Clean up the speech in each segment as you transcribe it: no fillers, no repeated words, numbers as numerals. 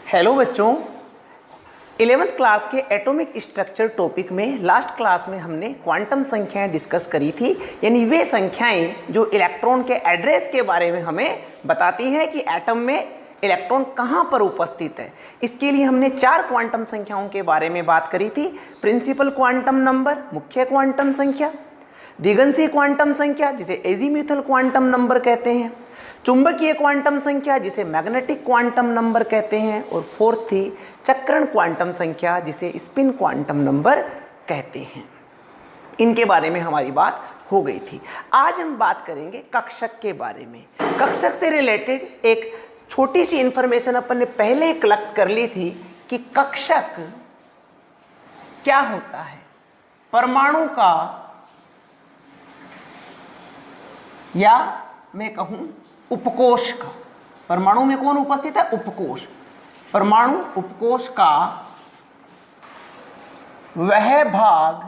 Hello बच्चों, 11th class के atomic structure topic में लास्ट क्लास में हमने क्वांटम संख्याएं डिस्कस करी थी। यानी वे संख्याएं जो इलेक्ट्रॉन के एड्रेस के बारे में हमें बताती है कि एटम में इलेक्ट्रॉन कहाँ पर उपस्थित है। इसके लिए हमने 4 क्वांटम संख्याओं के बारे में बात करी थी। प्रिंसिपल क्वांटम नंबर, मुख्य क्वांटम संख्या, दिगंशी क्वांटम संख्या जिसे एजीम्यूथल क्वांटम नंबर कहते हैं, चुंबकीय क्वांटम संख्या जिसे मैग्नेटिक क्वांटम नंबर कहते हैं, और फोर्थ थी चक्रण क्वांटम संख्या जिसे स्पिन क्वांटम नंबर कहते हैं। इनके बारे में हमारी बात हो गई थी। आज हम बात करेंगे कक्षक के बारे में। कक्षक से रिलेटेड एक छोटी सी इंफॉर्मेशन अपन ने पहले कलेक्ट कर ली थी कि कक्षक क्या होता है। परमाणु का, या मैं कहूं उपकोष का, परमाणु में कौन उपस्थित है? उपकोष। परमाणु उपकोष का वह भाग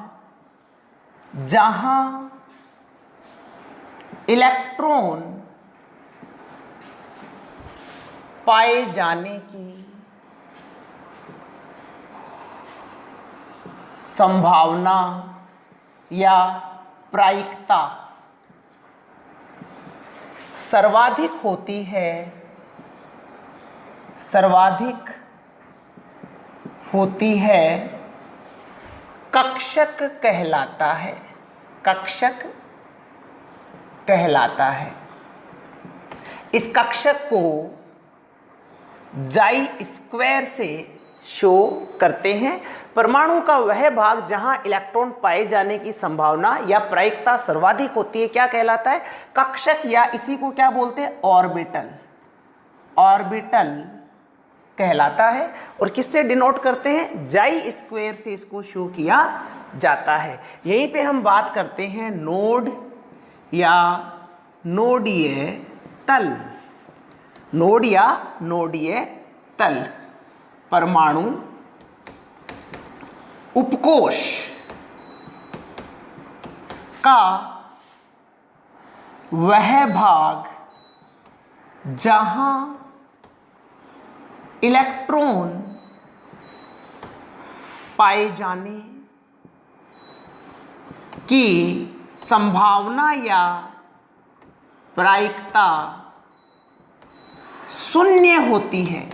जहां इलेक्ट्रॉन पाए जाने की संभावना या प्रायिकता सर्वाधिक होती है, कक्षक कहलाता है। कक्षक कहलाता है। इस कक्षक को जाई स्क्वायर से शो करते हैं। परमाणु का वह भाग जहां इलेक्ट्रॉन पाए जाने की संभावना या प्रायिकता सर्वाधिक होती है क्या कहलाता है? कक्षक, या इसी को क्या बोलते हैं? ऑर्बिटल। ऑर्बिटल कहलाता है। और किससे डिनोट करते हैं? जाई स्क्वायर से इसको शो किया जाता है। यहीं पे हम बात करते हैं नोड या नोडीय तल। नोड या नोडीय तल। परमाणु उपकोष का वह भाग जहां इलेक्ट्रॉन पाए जाने की संभावना या प्रायिकता शून्य होती है।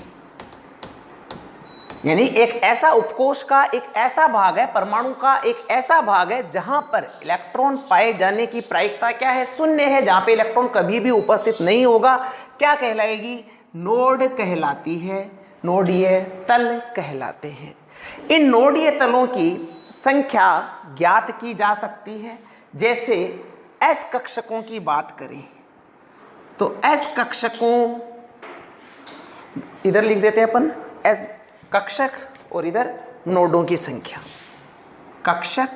यानी एक ऐसा उपकोष का एक ऐसा भाग है, परमाणु का एक ऐसा भाग है जहां पर इलेक्ट्रॉन पाए जाने की प्रायिकता क्या है? शून्य है। जहां पे इलेक्ट्रॉन कभी भी उपस्थित नहीं होगा क्या कहलाएगी? नोड कहलाती है। नोडीय तल कहलाते हैं। इन नोडीय तलों की संख्या ज्ञात की जा सकती है। जैसे एस कक्षकों की बात करें तो एस कक्षकों, इधर लिख देते हैं अपन एस कक्षक और इधर नोडों की संख्या। कक्षक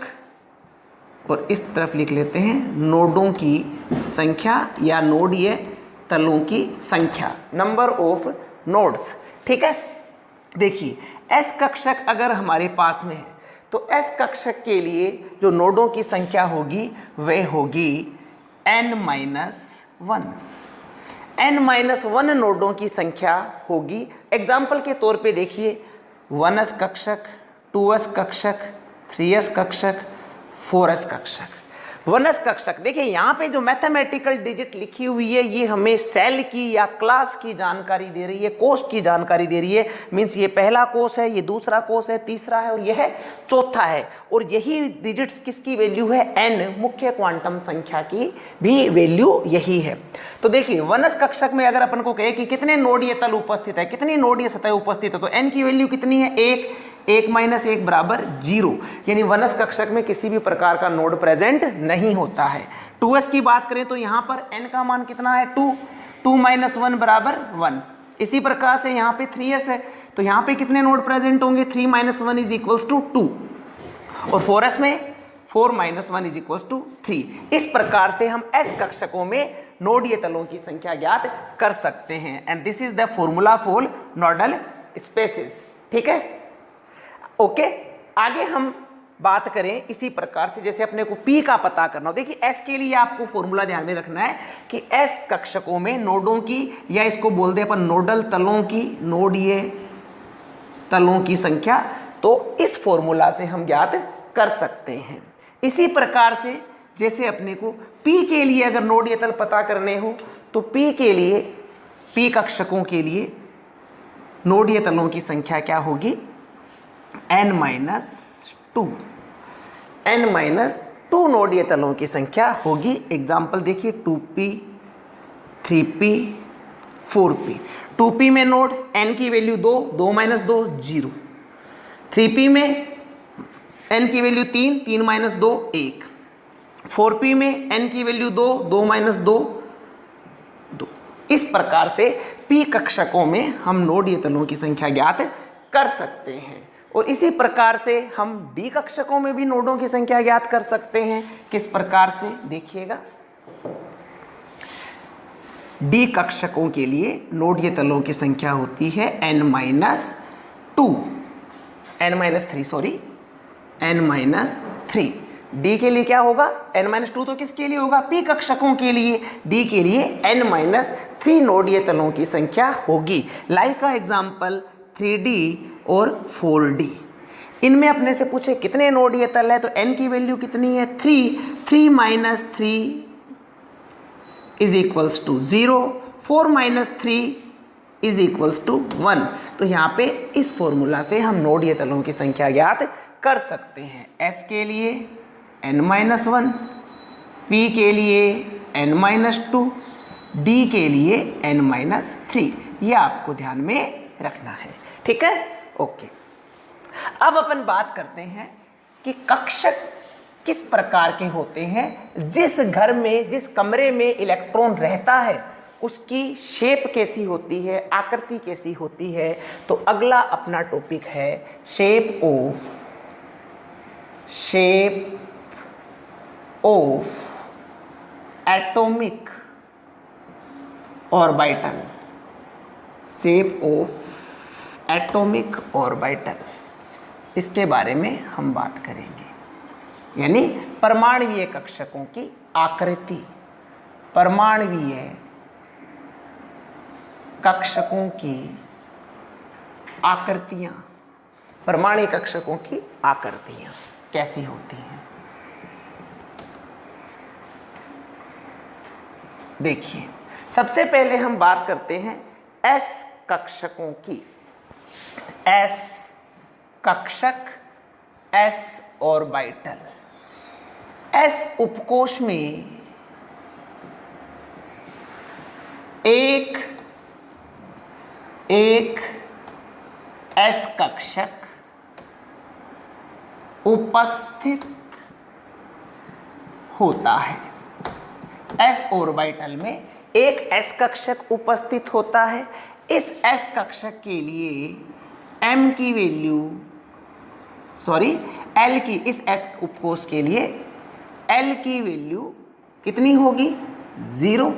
और इस तरफ लिख लेते हैं नोडों की संख्या या नोडीय तलों की संख्या, नंबर ऑफ नोड्स। ठीक है। देखिए एस कक्षक अगर हमारे पास में है तो एस कक्षक के लिए जो नोडों की संख्या होगी वह होगी n-1। n-1 नोडों की संख्या होगी। एग्जाम्पल के तौर पे देखिए 1s कक्षक, 2s कक्षक, 3s कक्षक, 4s कक्षक। 1s कक्षक देखिए यहाँ पे जो मैथमेटिकल डिजिट लिखी हुई है ये हमें सेल की या क्लास की जानकारी दे रही है, कोष की जानकारी दे रही है। मीन्स ये पहला कोष है, ये दूसरा कोष है, तीसरा है और यह चौथा है। और यही डिजिट्स किसकी वैल्यू है? n, मुख्य क्वांटम संख्या की भी वैल्यू यही है। तो देखिए 1s कक्षक में अगर अपन को कहे कि कितने नोडीय तल उपस्थित है, कितनी नोडीय सतह उपस्थित है, तो n की वैल्यू कितनी है? 1 बराबर 0। यानी 1s कक्षक में किसी भी प्रकार का नोड प्रेजेंट नहीं होता है। 2s की बात करें तो यहाँ पर n का मान कितना है? 2। 2 - 1 बराबर 1। इसी प्रकार से यहाँ पे 3s है तो यहाँ पे कितने नोड प्रेजेंट होंगे? 3 - 1 = 2। और 4s में 4 - 1 = 3। इस प्रकार से हम s कक्षकों में नोडीय तलों की संख्या ज्ञात कर सकते हैं। And this is the formula for nodal spaces. ठीक है। ओके, आगे हम बात करें इसी प्रकार से जैसे अपने को P का पता करना हो। देखिए S के लिए आपको फॉर्मूला ध्यान में रखना है कि S कक्षकों में नोडों की, या इसको बोलते हैं अपन नोडल तलों की, नोडीय तलों की संख्या, तो इस फॉर्मूला से हम ज्ञात कर सकते हैं। इसी प्रकार से जैसे अपने को P के लिए अगर नोडीय तल पता करने हो तो P के लिए, P कक्षकों के लिए नोडीय तलों की संख्या क्या होगी, n-2। n-2 नोडीय तलों की संख्या होगी। एग्जाम्पल देखिए 2p, 3p, 4p। 2p में नोड n की वैल्यू 2, 2 - 2 0। 3p में n की वैल्यू 3, 3 - 2 1। 4p में n की वैल्यू 2, 2 - 2 2। इस प्रकार से p कक्षकों में हम नोडीय तलों की संख्या ज्ञात कर सकते हैं। और इसी प्रकार से हम d कक्षकों में भी नोडों की संख्या ज्ञात कर सकते हैं। किस प्रकार से देखिएगा, d कक्षकों के लिए नोडीय तलों की संख्या होती है n-3। d के लिए क्या होगा, n-2 तो किसके लिए होगा, p कक्षकों के लिए। d के लिए n-3 नोडीय तलों की संख्या होगी। लाइक का एग्जाम्पल 3d और 4d। इनमें अपने से पूछे कितने नोडीय तल है, तो n की वैल्यू कितनी है, 3। 3 - 3 = 0। 4 - 3 = 1। तो यहाँ पे इस फॉर्मूला से हम नोडीय तलों की संख्या ज्ञात कर सकते हैं। s के लिए n-1, p के लिए n-2, d के लिए n-3। ये आपको ध्यान में रखना है, ठीक है, ओके। अब अपन बात करते हैं कि कक्षक किस प्रकार के होते हैं। जिस घर में, जिस कमरे में इलेक्ट्रॉन रहता है उसकी शेप कैसी होती है, आकृति कैसी होती है। तो अगला अपना टॉपिक है shape of atomic orbital. Shape of atomic orbital, इसके बारे में हम बात करेंगे, यानी परमाणुवीय कक्षकों की आकृति। परमाणुवीय कक्षकों की आकृतियां, परमाणु कक्षकों की आकृतियां कैसी होती हैं। देखिए, सबसे पहले हम बात करते हैं s कक्षकों की। s कक्षक, s orbital. s उपकोश में एक s कक्षक उपस्थित होता है। s ऑर्बिटल में एक s कक्षक उपस्थित होता है। इस s कक्षक के लिए m की वैल्यू, l की, इस s उपकोश के लिए l की वैल्यू कितनी होगी, 0।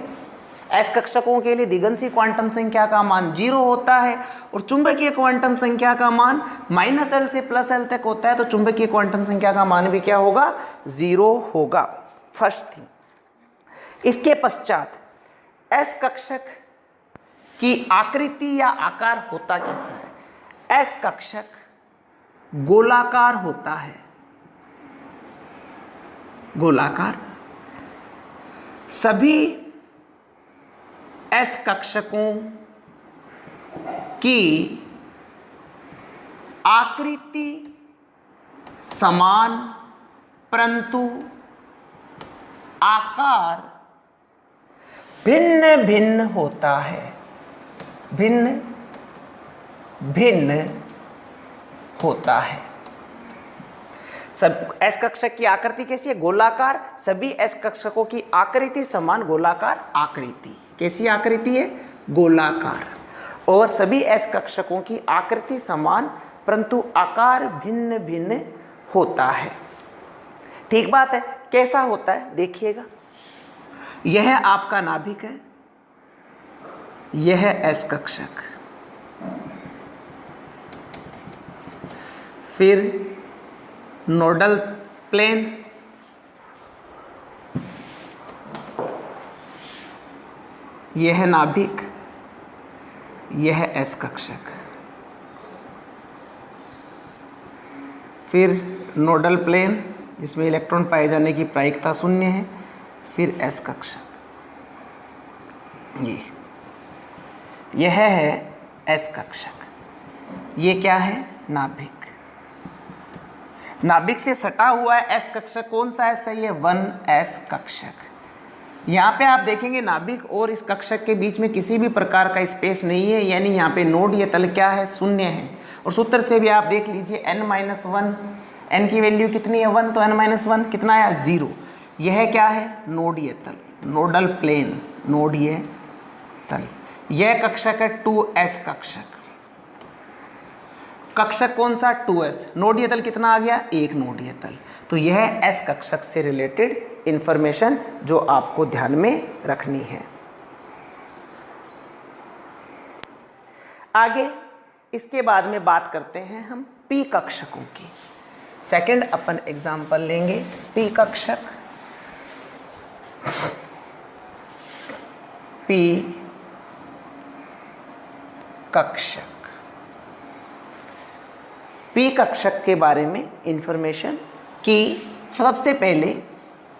s कक्षकों के लिए दिगंशी क्वांटम संख्या का मान 0 होता है और चुंबकीय क्वांटम संख्या का मान -l से +l तक होता है। तो चुंबकीय क्वांटम संख्या का मान भी क्या होगा, 0 होगा। First thing. इसके पश्चात s कक्षक की आकृति या आकार होता कैसा है। s कक्षक गोलाकार होता है, गोलाकार। सभी s कक्षकों की आकृति समान परंतु आकार भिन्न भिन्न होता है, भिन्न भिन्न होता है। सब s कक्षक की आकृति कैसी है, गोलाकार। सभी s कक्षकों की आकृति समान गोलाकार आकृति। कैसी आकृति है, गोलाकार। और सभी s कक्षकों की आकृति समान परंतु आकार भिन्न भिन्न होता है। ठीक बात है। कैसा होता है देखिएगा, यह आपका नाभिक है, यह s कक्षक, फिर नोडल प्लेन, यह नाभिक, यह s कक्षक। फिर नोडल प्लेन जिसमें इलेक्ट्रॉन पाए जाने की प्रायिकता 0 है, फिर एस कक्षक। यह है एस कक्षक। ये क्या है? नाभिक। नाभिक से सटा हुआ है एस कक्षक। कौन सा एस है? ये 1s कक्षक। यहाँ पे आप देखेंगे नाभिक और इस कक्षक के बीच में किसी भी प्रकार का स्पेस नहीं है, यानी यहाँ पे नोड या तल क्या है? 0 है। और सूत्र से भी आप देख लीजिए n-1, n की वैल्यू कितनी है? 1, तो n-1 कितना आया? 0। यह क्या है? नोडीय तल, नोडल प्लेन, नोडीय तल। यह कक्षक है 2s कक्षक। कक्षक कौन सा? 2s। नोडीय तल कितना आ गया? 1 नोडीय तल। तो यह s कक्षक से रिलेटेड इंफॉर्मेशन जो आपको ध्यान में रखनी है। आगे इसके बाद में बात करते हैं हम p कक्षकों की। सेकंड अपन एग्जांपल लेंगे p कक्षक। p कक्षक, p कक्षक के बारे में इंफॉर्मेशन कि सबसे पहले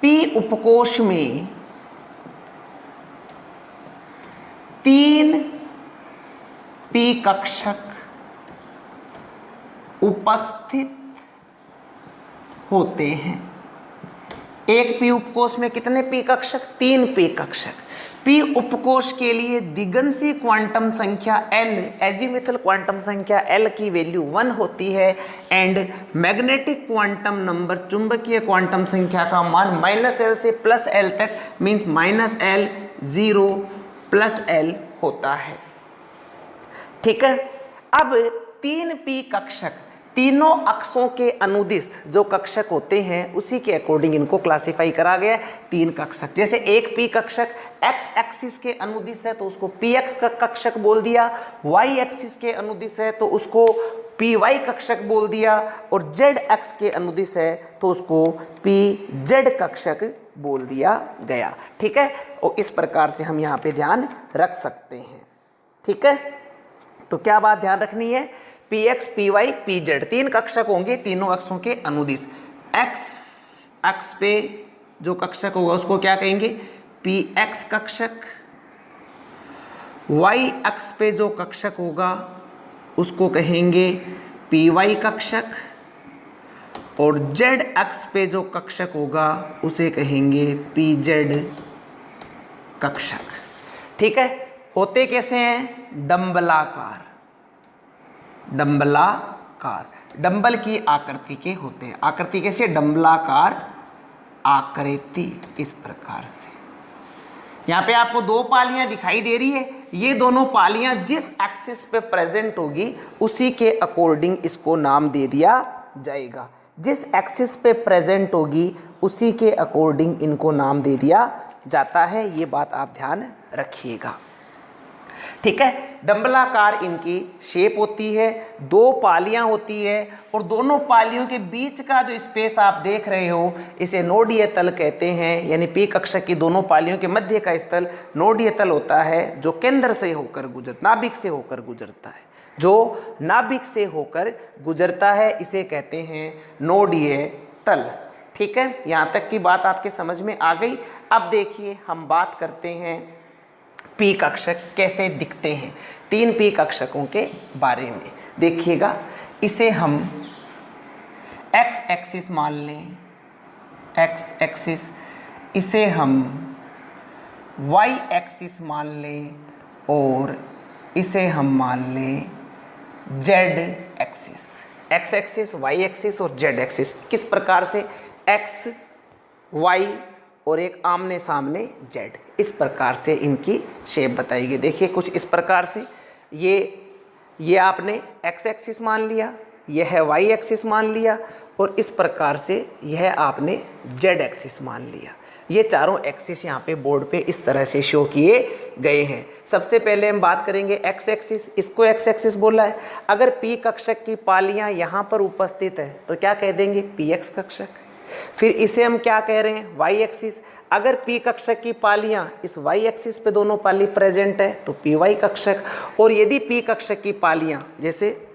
p उपकोष में 3 p कक्षक उपस्थित होते हैं। एक p उपकोष में कितने p कक्षक? 3 p कक्षक। p उपकोष के लिए दिगंशी क्वांटम संख्या L, एजीमुथल क्वांटम संख्या L की वैल्यू 1 होती है एंड मैग्नेटिक क्वांटम नंबर, चुंबकीय क्वांटम संख्या का मान -L से +L तक मीन्स -L, 0, +L होता है। ठीक है। अब 3 p कक्षक तीनों अक्षों के अनुदिश जो कक्षक होते हैं उसी के अकॉर्डिंग इनको क्लासिफाई करा गया है। 3 कक्षक, जैसे एक p कक्षक x एक्सिस के अनुदिश है तो उसको px का कक्षक बोल दिया, y एक्सिस के अनुदिश है तो उसको py कक्षक बोल दिया, और z एक्स के अनुदिश है तो उसको pz कक्षक बोल दिया गया। ठीक है। और इस प्रकार से हम यहाँ पे ध्यान रख सकते हैं। ठीक है। तो क्या बात ध्यान रखनी है? px, py, pz 3 कक्षक होंगे तीनों अक्षों के अनुदिश। x अक्ष पे जो कक्षक होगा उसको क्या कहेंगे? px कक्षक। y अक्ष पे जो कक्षक होगा उसको कहेंगे py कक्षक, और z अक्ष पे जो कक्षक होगा उसे कहेंगे pz कक्षक। ठीक है। होते कैसे हैं? डंबलाकार, डंबलाकार, डंबल की आकृति के होते हैं। आकृति कैसे? डंबलाकार आकृति, इस प्रकार से। यहाँ पे आपको 2 पालियां दिखाई दे रही है। ये दोनों पालियां जिस एक्सिस पे प्रेजेंट होगी उसी के अकॉर्डिंग इसको नाम दे दिया जाएगा। जिस एक्सिस पे प्रेजेंट होगी उसी के अकॉर्डिंग इनको नाम दे दिया जाता है। ये बात आप ध्यान रखिएगा। ठीक है। डंबलाकार इनकी शेप होती है, 2 पालियां होती है, और दोनों पालियों के बीच का जो स्पेस आप देख रहे हो इसे नोडीय तल कहते हैं। यानी p कक्षक की दोनों पालियों के मध्य का स्थल नोडीय तल होता है, जो केंद्र से होकर नाभिक से होकर गुजरता है। जो नाभिक से होकर गुजरता है इसे कहते हैं नोडीय तल। ठीक है। यहाँ तक की बात आपके समझ में आ गई। अब देखिए हम बात करते हैं p कक्षक कैसे दिखते हैं। 3 p कक्षकों के बारे में देखिएगा। इसे हम x एक्सिस मान लें, x एक्सिस, इसे हम y एक्सिस मान लें, और इसे हम मान लें z axis. x axis, y axis और z एक्सिस किस प्रकार से? x, y और एक आमने सामने z, इस प्रकार से इनकी शेप बताई गई। देखिए कुछ इस प्रकार से, ये आपने x एक्सिस मान लिया, यह है y एक्सिस मान लिया, और इस प्रकार से यह आपने z एक्सिस मान लिया। ये चारों एक्सिस यहाँ पे बोर्ड पे इस तरह से शो किए गए हैं। सबसे पहले हम बात करेंगे x एक्सिस, इसको x एक्सिस बोला है। अगर p कक्षक की पालियाँ यहाँ पर उपस्थित है तो क्या कह देंगे? px कक्षक। फिर इसे हम क्या कह रहे हैं? y axis. अगर p कक्षक की पालियां इस y एक्सिस पे दोनों पाली प्रेजेंट है तो py कक्षक। और यदि p कक्षक की पालियां, जैसे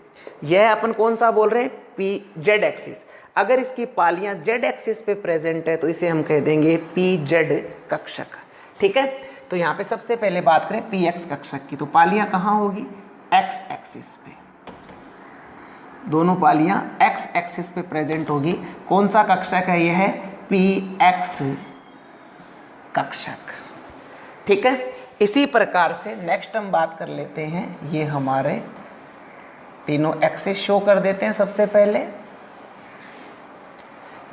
यह अपन कौन सा बोल रहे हैं? P Z axis. अगर इसकी पालियां जेड एक्सिस पे प्रेजेंट है तो इसे हम कह देंगे पी जेड कक्षक। ठीक है, तो यहाँ पे सबसे पहले बात करें पी एक्स कक्षक की, तो पालियां कहाँ होगी? एक्स एक्सिस पे। दोनों पालियां एक्स एक्सिस पे प्रेजेंट होगी। कौन सा कक्षक है? यह है पी एक्स कक्षक। ठीक है, इसी प्रकार से नेक्स्ट हम बात कर लेते हैं, ये हमारे तीनों एक्सिस शो कर देते हैं। सबसे पहले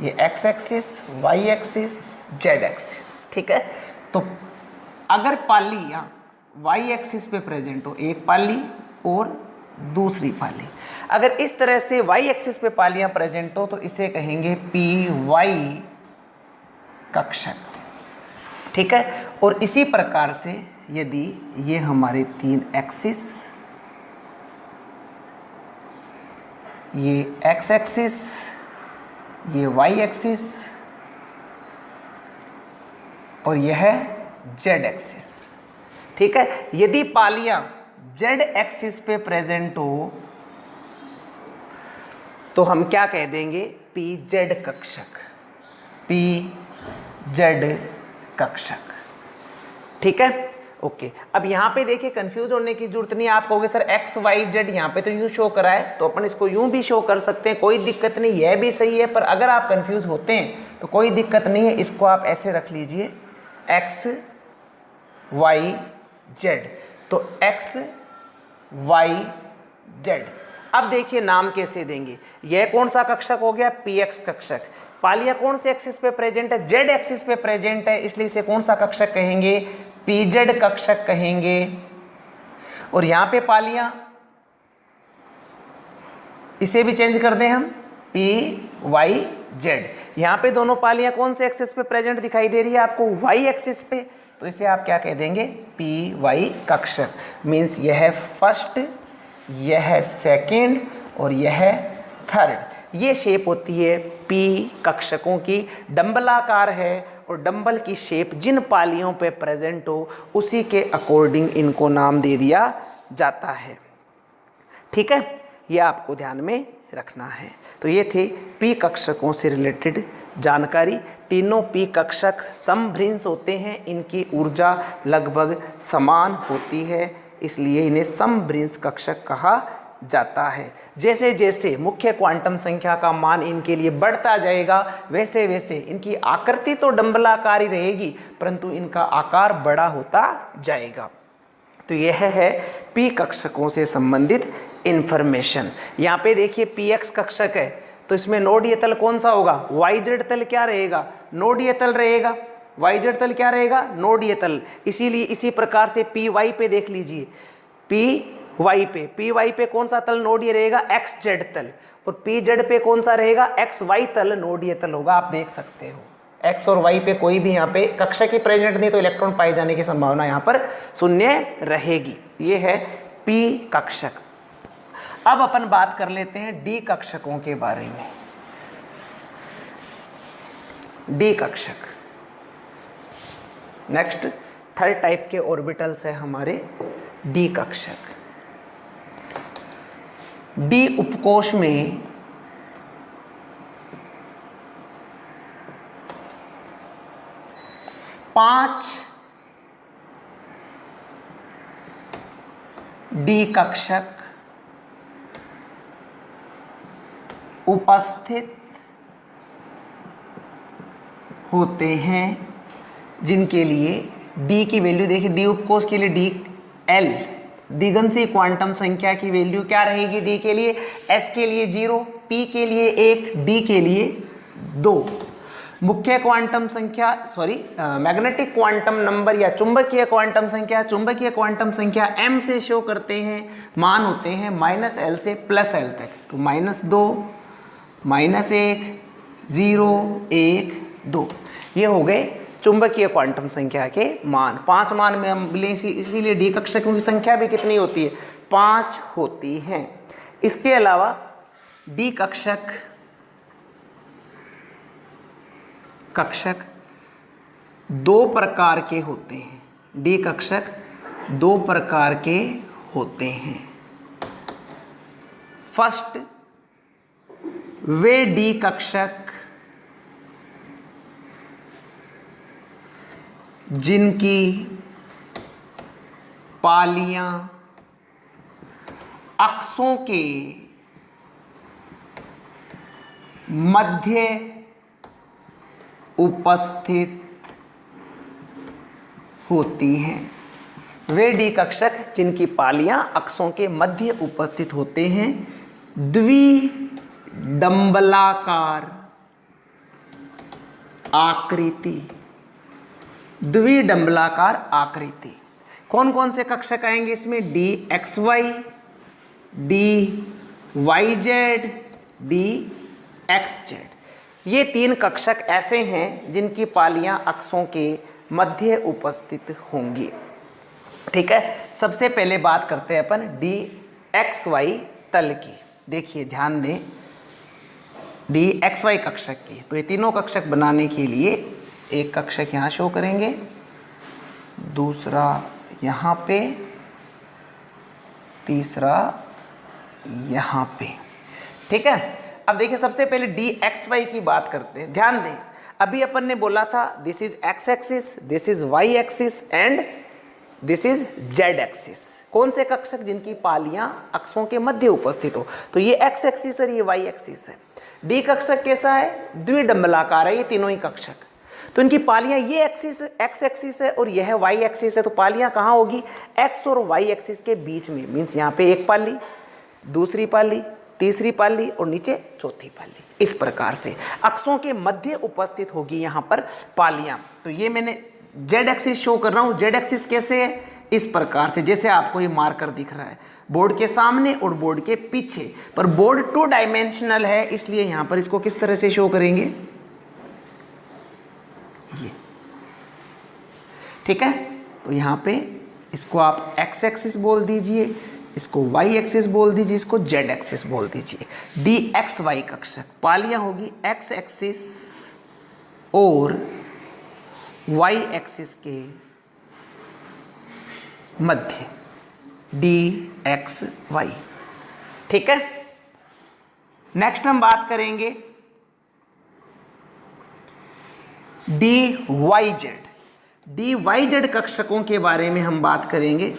ये X axis, Y axis, Z axis. ठीक है, तो अगर पालियां वाई एक्सिस पे प्रेजेंट हो, एक पाली और दूसरी पाली, अगर इस तरह से वाई एक्सिस पे पालियां प्रेजेंट हो तो इसे कहेंगे पी वाई कक्षक। ठीक है, और इसी प्रकार से यदि ये हमारे तीन एक्सिस, ये एक्स एक्सिस, ये वाई एक्सिस और यह है जेड एक्सिस। ठीक है, यदि पालियां जेड एक्सिस पे प्रेजेंट हो तो हम क्या कह देंगे? पी जेड कक्षक, पी जेड कक्षक। ठीक है, ओके। अब यहाँ पे देखिए कंफ्यूज होने की जरूरत नहीं है। आप कहोगे सर एक्स वाई जेड यहाँ पे तो यूं शो करा है, तो अपन इसको यूं भी शो कर सकते हैं, कोई दिक्कत नहीं, यह भी सही है। पर अगर आप कंफ्यूज होते हैं तो कोई दिक्कत नहीं है, इसको आप ऐसे रख लीजिए एक्स वाई जेड। तो एक्स वाई जेड। अब देखिए नाम कैसे देंगे। यह कौन सा कक्षक हो गया? P x कक्षक। पालियां कौन से एक्सिस पे प्रेजेंट है? जेड एक्सिस पे प्रेजेंट है, इसलिए इसे कौन सा कक्षक कहेंगे? पी जेड कक्षक कहेंगे। और यहां पे पालियां, इसे भी चेंज कर दें हम, पी वाई जेड। यहां पे दोनों पालियां कौन से एक्सिस पे प्रेजेंट दिखाई दे रही है आपको? वाई एक्सिस पे, तो इसे आप क्या कह देंगे? P Y कक्षक। मीन्स यह है फर्स्ट, यह है सेकेंड और यह है थर्ड। ये शेप होती है पी कक्षकों की, डंबलाकार है और डंबल की शेप जिन पालियों पे प्रेजेंट हो उसी के अकॉर्डिंग इनको नाम दे दिया जाता है। ठीक है, ये आपको ध्यान में रखना है। तो ये थे पी कक्षकों से रिलेटेड जानकारी। तीनों पी कक्षक समभ्रिंश होते हैं, इनकी ऊर्जा लगभग समान होती है, इसलिए इन्हें समभ्रिंश कक्षक कहा जाता है। जैसे जैसे मुख्य क्वांटम संख्या का मान इनके लिए बढ़ता जाएगा वैसे वैसे इनकी आकृति तो डंबलाकार ही रहेगी, परंतु इनका आकार बड़ा होता जाएगा। तो यह है पी कक्षकों से संबंधित इंफॉर्मेशन। यहाँ पे देखिए पी एक्स कक्षक है, तो इसमें नोडीय तल कौन सा होगा? वाई जेड तल क्या रहेगा? नोडीय तल रहेगा। वाई जेड तल क्या रहेगा? नोडीय तल। इसीलिए इसी प्रकार से पी वाई पे देख लीजिए, पी वाई पे कौन सा तल नोडीय रहेगा? एक्स जेड तल। और पी जेड पे कौन सा रहेगा? एक्स वाई तल नोडीय तल होगा। आप देख सकते हो एक्स और वाई पे कोई भी यहाँ पे कक्षक ही प्रेजेंट नहीं, तो इलेक्ट्रॉन पाए जाने की संभावना यहाँ पर शून्य रहेगी। ये है पी कक्षक। अब अपन बात कर लेते हैं डी कक्षकों के बारे में। डी कक्षक नेक्स्ट थर्ड टाइप के ऑर्बिटल्स है हमारे डी कक्षक। डी उपकोष में पांच डी कक्षक उपस्थित होते हैं, जिनके लिए डी की वैल्यू देखिए, डी उपकोष के लिए डी एल दिगंशी क्वांटम संख्या की वैल्यू क्या रहेगी? डी के लिए एस के लिए 0, पी के लिए 1, डी के लिए 2। मुख्य क्वांटम संख्या मैग्नेटिक क्वांटम नंबर या चुंबकीय क्वांटम संख्या m से शो करते हैं, मान होते हैं -l से +l तक। तो -2, -1, 0, 1, 2 ये हो गए चुंबकीय क्वांटम संख्या के मान। 5 मान में हम मिले, इसीलिए डी कक्षकों की संख्या भी कितनी होती है? 5 होती हैं। इसके अलावा डी कक्षक 2 प्रकार के होते हैं। डी कक्षक 2 प्रकार के होते हैं। फर्स्ट वे डी कक्षक जिनकी पालियां अक्षों के मध्य उपस्थित होती हैं। वे डी कक्षक जिनकी पालियां अक्षों के मध्य उपस्थित होते हैं। द्विडंबलाकार आकृति, द्विडंबलाकार आकृति। कौन कौन से कक्षक आएंगे इसमें? D X Y, D Y Z, D X Z. ये तीन कक्षक ऐसे हैं जिनकी पालियां अक्षों के मध्य उपस्थित होंगी। ठीक है, सबसे पहले बात करते हैं अपन डी एक्स वाई तल की। देखिए ध्यान दें, डी एक्स वाई कक्षक की। तो ये तीनों कक्षक बनाने के लिए एक कक्षक यहाँ शो करेंगे, दूसरा यहाँ पे, तीसरा यहाँ पे। ठीक है, अब देखिए सबसे पहले डी एक्स वाई की बात करते हैं। ध्यान दें, अभी अपन ने बोला था this is X axis, this is Y axis and this is Z axis. कौन से कक्षक जिनकी पालियां अक्षों के मध्य उपस्थित हो? तो ये एक्स एक्सिस है, ये वाई एक्सिस है। डी कक्षक कैसा है? द्विडंबलाकार है, ये तीनों ही कक्षक। तो इनकी पालियां ये एक्सिस एक्स एक्सिस है और यह वाई एक्सिस है। तो पालियां कहाँ होगी? एक्स और वाई एक्सिस के बीच में। मीन्स यहाँ पे एक पाली, दूसरी पाली, तीसरी पाली और नीचे चौथी पाली। इस प्रकार से अक्षों के मध्य उपस्थित होगी यहाँ पर पालियां। तो ये मैंने जेड एक्सिस शो कर रहा हूँ। जेड एक्सिस कैसे है? इस प्रकार से, जैसे आपको ये मार्कर दिख रहा है, बोर्ड के सामने और बोर्ड के पीछे। पर बोर्ड 2 डायमेंशनल है, इसलिए यहाँ पर इसको किस तरह से शो करेंगे? ये। ठीक है, तो यहाँ पे इसको आप एक्स एक्सिस बोल दीजिए, इसको वाई एक्सिस बोल दीजिए, इसको जेड एक्सिस बोल दीजिए। डी एक्स वाई कक्षक पालियां होगी एक्स एक्सिस और वाई एक्सिस के मध्य, डी एक्स वाई। ठीक है, नेक्स्ट हम बात करेंगे D Y Z. D Y Z कक्षकों के बारे में हम बात करेंगे।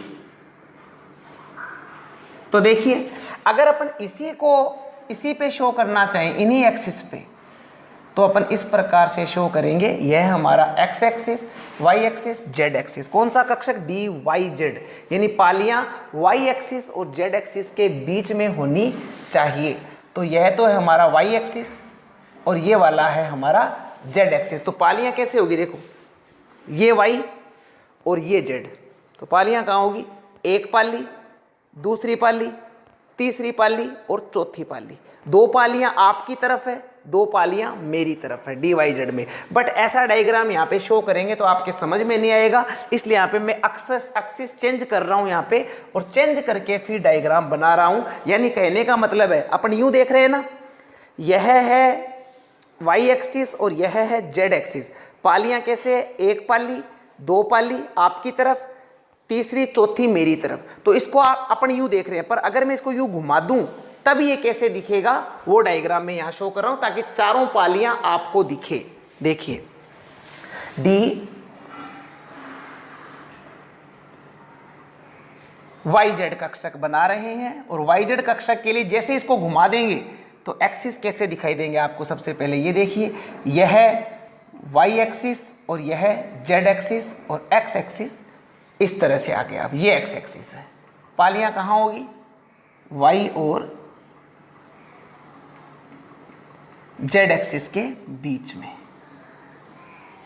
तो देखिए, अगर अपन इसी पे शो करना चाहें, इन्हीं एक्सिस पे, तो अपन इस प्रकार से शो करेंगे। यह हमारा X axis, Y axis, Z axis. कौन सा कक्षक? D Y Z. यानी पालियां वाई एक्सिस और जेड एक्सिस के बीच में होनी चाहिए। तो यह तो है हमारा वाई एक्सिस और ये वाला है हमारा जेड एक्सिस। तो पालियां कैसे होगी? देखो, ये वाई और ये जेड। तो पालियां कहाँ होगी? एक पाली, दूसरी पाली, तीसरी पाली और चौथी पाली। 2 पालियां आपकी तरफ है, 2 पालियां मेरी तरफ है डी वाई जेड में। बट ऐसा डायग्राम यहाँ पे शो करेंगे तो आपके समझ में नहीं आएगा, इसलिए यहाँ पे मैं एक्सिस चेंज कर रहा हूँ यहाँ पे, और चेंज करके फिर डायग्राम बना रहा हूँ। यानी कहने का मतलब है, अपन यूं देख रहे हैं ना, यह है वाई एक्सिस और यह है जेड एक्सिस। पालियां कैसे है? एक पाली, 2 पाली आपकी तरफ, तीसरी चौथी मेरी तरफ। तो इसको अपन यूं देख रहे हैं, पर अगर मैं इसको यूं घुमा दूं तब ये कैसे दिखेगा, वो डायग्राम में यहां शो कर रहा हूं ताकि चारों पालियां आपको दिखे। देखिए, डी वाई जेड कक्षक बना रहे हैं और वाई जेड कक्षक के लिए जैसे इसको घुमा देंगे तो एक्सिस कैसे दिखाई देंगे आपको? सबसे पहले ये देखिए, यह वाई एक्सिस और यह जेड एक्सिस और एक्स एक्सिस इस तरह से आ गया। अब ये एक्स एक्सिस है, पालियां कहाँ होगी? वाई और जेड एक्सिस के बीच में,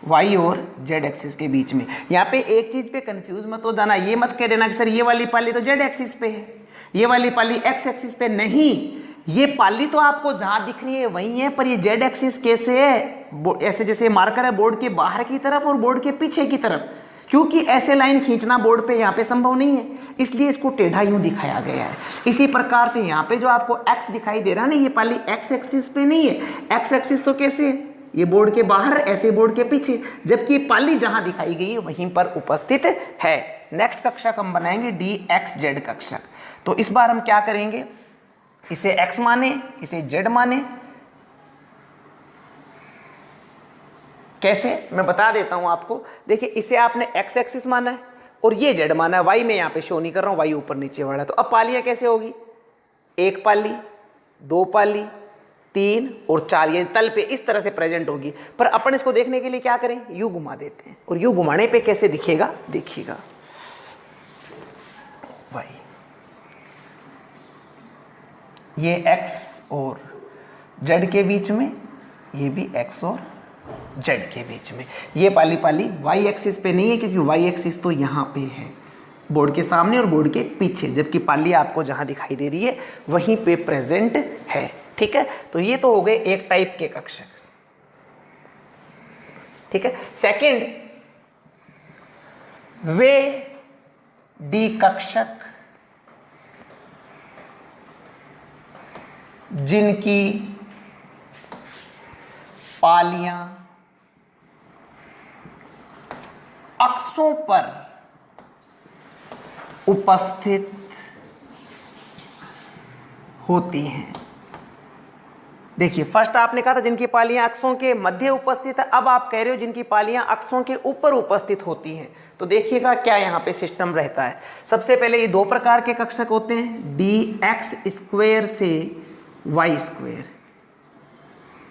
वाई और जेड एक्सिस के बीच में। यहाँ पे एक चीज पे कंफ्यूज मत हो जाना, ये मत कह देना कि सर ये वाली पाली तो जेड एक्सिस पे है, ये वाली पाली एक्स एक्सिस पे। नहीं, ये पाली तो आपको जहां दिख रही है वही है, पर ये जेड एक्सिस कैसे है? ऐसे जैसे मार्कर है बोर्ड के बाहर की तरफ और बोर्ड के पीछे की तरफ, क्योंकि ऐसे लाइन खींचना बोर्ड पे यहाँ पे संभव नहीं है, इसलिए इसको टेढ़ा यूं दिखाया गया है। इसी प्रकार से यहाँ पे जो आपको एक्स दिखाई दे रहा है ना, ये पाली एक्स एक्सिस पे नहीं है। एक्स एक्सिस तो कैसे है? ये बोर्ड के बाहर, ऐसे बोर्ड के पीछे, जबकि पाली जहां दिखाई गई है वहीं पर उपस्थित है। नेक्स्ट कक्षक हम बनाएंगे डी एक्स जेड कक्षक। तो इस बार हम क्या करेंगे? इसे x माने, इसे z माने, कैसे, मैं बता देता हूं आपको। देखिए इसे आपने एक्स एक्सिस माना है और ये जेड माना है, वाई में यहाँ पे शो नहीं कर रहा हूँ, वाई ऊपर नीचे वाला है। तो अब पालियां कैसे होगी, एक पाली, दो पाली, 3 और 4, ये तल पे इस तरह से प्रेजेंट होगी। पर अपन इसको देखने के लिए क्या करें, यू घुमा देते हैं, और यू घुमाने पे कैसे दिखेगा, देखिएगा वाई, ये एक्स और जेड के बीच में, ये भी एक्स और जेड के बीच में। ये पाली पाली वाई एक्सिस पे नहीं है, क्योंकि वाई एक्सिस तो यहाँ पे है, बोर्ड के सामने और बोर्ड के पीछे, जबकि पाली आपको जहाँ दिखाई दे रही है वहीं पे प्रेजेंट है। ठीक है, तो ये तो हो गए एक टाइप के कक्षक। ठीक है, सेकंड, वे डी कक्षक जिनकी पालियां अक्षों पर उपस्थित होती हैं। देखिए फर्स्ट आपने कहा था जिनकी पालियां अक्षों के मध्य उपस्थित है, अब आप कह रहे हो जिनकी पालियां अक्षों के ऊपर उपस्थित होती हैं। तो देखिएगा क्या यहाँ पे सिस्टम रहता है। सबसे पहले ये दो प्रकार के कक्षक होते हैं, डी एक्स स्क्वेयर से वाई स्क्वेयर।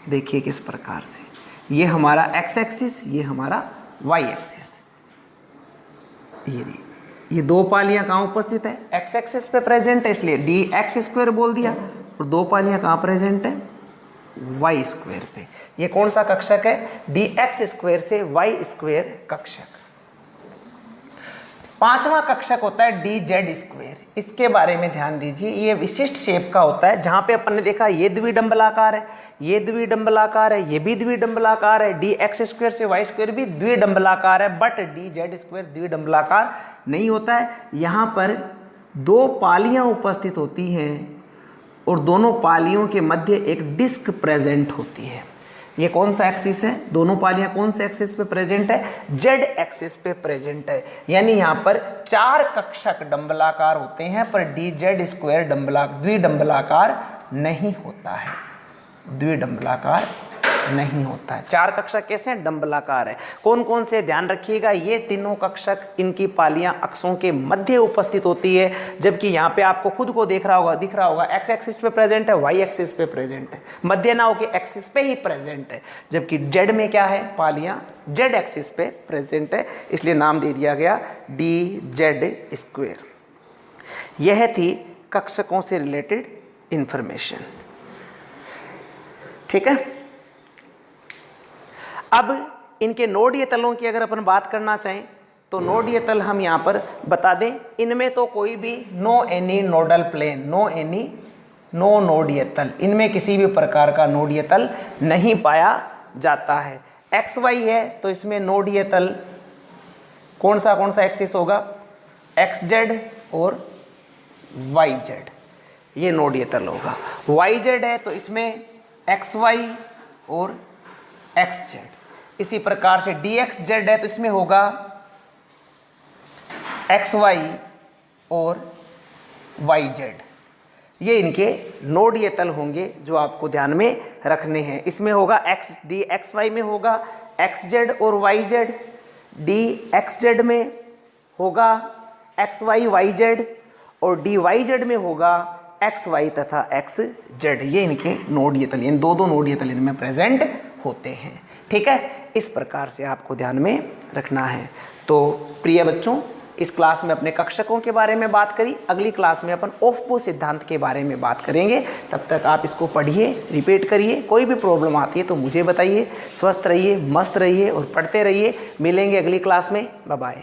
देखिए किस प्रकार से, ये हमारा एक्स एक्सिस, ये हमारा वाई एक्सिस। ये दो पालियां कहाँ उपस्थित है, एक्स एक्सिस पे प्रेजेंट है, इसलिए डी एक्स स्क्वेयर बोल दिया। और दो पालियां कहाँ प्रेजेंट है, वाई स्क्वेयर पे। ये कौन सा कक्षक है, डी एक्स स्क्वेयर से वाई स्क्वेयर कक्षक। पांचवा कक्षक होता है डी जेड स्क्वेयर। इसके बारे में ध्यान दीजिए, ये विशिष्ट शेप का होता है, जहां पे अपन ने देखा ये द्विडंबलाकार है, ये द्विडंबलाकार है, ये भी द्विडंबलाकार है। डी एक्स स्क्वेयर से वाई स्क्वेयर भी द्विडंबलाकार है, बट डी जेड स्क्वेयर द्विडंबलाकार नहीं होता है। यहाँ पर दो पालियां उपस्थित होती हैं और दोनों पालियों के मध्य एक डिस्क प्रेजेंट होती है। ये कौन सा एक्सिस है, दोनों पालियां कौन से एक्सिस पे प्रेजेंट है, जेड एक्सिस पे प्रेजेंट है। यानी यहाँ पर चार कक्षक डंबलाकार होते हैं, पर डी जेड स्क्वायर द्विडंबलाकार नहीं होता है, द्विडंबलाकार नहीं होता है। चार कक्षक कैसे हैं, डंबलाकार है। कौन कौन से, ध्यान रखिएगा, ये तीनों कक्षक, इनकी पालियां अक्षों के मध्य उपस्थित होती है, जबकि यहाँ पे आपको खुद को दिख रहा होगा एक्स एक्सिस पे प्रेजेंट है, वाई एक्सिस पे प्रेजेंट है, मध्य ना होके एक्सिस पे ही प्रेजेंट है। जबकि जेड में क्या है, पालियां जेड एक्सिस पे प्रेजेंट है, इसलिए नाम दे दिया गया डी जेड स्क्वेयर। यह थी कक्षकों से रिलेटेड इंफॉर्मेशन। ठीक है, अब इनके नोडीय तलों की अगर अपन बात करना चाहें तो नोडीय तल हम यहाँ पर बता दें, इनमें तो कोई भी no any nodal plane, no नोडीय तल, इनमें किसी भी प्रकार का नोडीय तल नहीं पाया जाता है। एक्स वाई है तो इसमें नोडीय तल कौन सा एक्सिस होगा, एक्स जेड और वाई जेड, ये नोडीय तल होगा। वाई जेड है तो इसमें एक्स वाई और एक्स जेड। इसी प्रकार से डी एक्स जेड है तो इसमें होगा एक्स वाई और वाई जेड। ये इनके नोडीय तल होंगे जो आपको ध्यान में रखने हैं। इसमें होगा एक्स डी एक्स वाई में होगा एक्स जेड और Y Z, D X Z में होगा एक्स वाई वाई जेड, और डी वाई जेड में होगा एक्स वाई तथा एक्स जेड। ये इनके नोडीय तल, इन दो नोडीय तल इनमें प्रेजेंट होते हैं। ठीक है, इस प्रकार से आपको ध्यान में रखना है। तो प्रिय बच्चों, इस क्लास में अपने कक्षकों के बारे में बात करी, अगली क्लास में अपन ऑफबो सिद्धांत के बारे में बात करेंगे। तब तक आप इसको पढ़िए, रिपीट करिए, कोई भी प्रॉब्लम आती है तो मुझे बताइए। स्वस्थ रहिए, मस्त रहिए और पढ़ते रहिए। मिलेंगे अगली क्लास में, बाय बाय।